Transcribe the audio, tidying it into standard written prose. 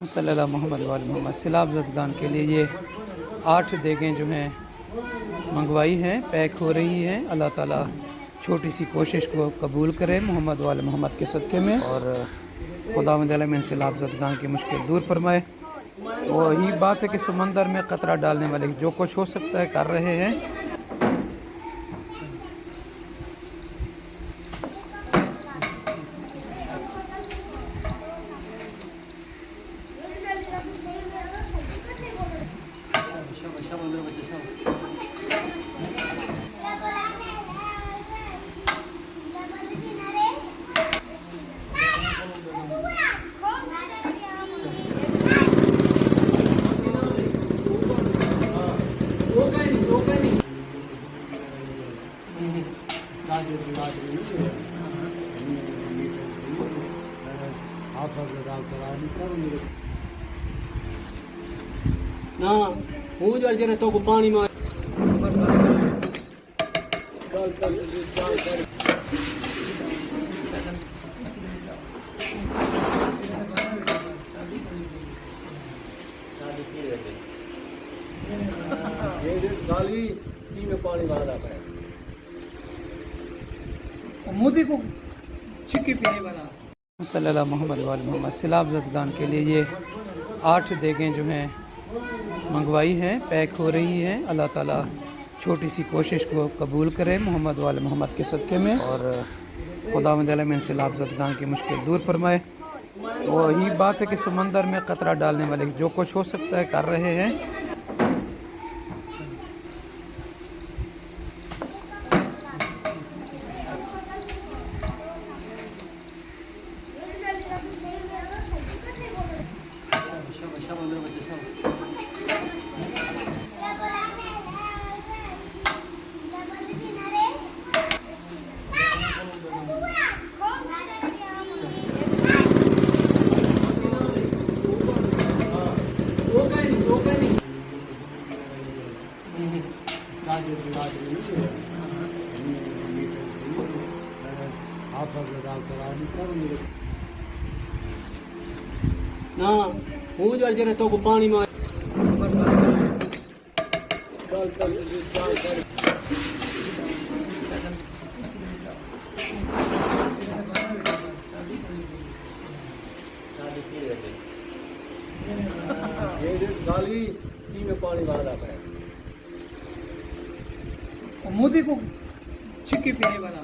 सल्लल्लाहु मोहम्मद वाले मोहम्मद सैलाब ज़दगान के लिए ये 8 देगें जो हैं मंगवाई हैं, पैक हो रही हैं। अल्लाह ताला छोटी सी कोशिश को कबूल करे मोहम्मद वाले मोहम्मद के सदक़े में, और खुदावंद आलमीन सैलाब ज़दगान की मुश्किल दूर फरमाए। वही बात है कि समंदर में कतरा डालने वाले जो कुछ हो सकता है कर रहे हैं। ना हूँ जो जरा तो को पानी में गाली में पानी वाला है मोदी को छिक्की पीने वाला सल्लल्लाहु मोहम्मद वाले मोहम्मद सैलाब ज़दगान के लिए ये 8 देगें जो हैं मंगवाई हैं, पैक हो रही हैं। अल्लाह ताला छोटी सी कोशिश को कबूल करे मोहम्मद वाले मोहम्मद के सदक़े में, और खुदावंद आलमीन सैलाब ज़दगान की मुश्किल दूर फरमाए। वही बात है कि समंदर में कतरा डालने वाले जो कुछ हो सकता है कर रहे हैं। ना हूँ जो जरा तो को पानी में गाली में पानी वाला है मोदी को छिक्की पीने वाला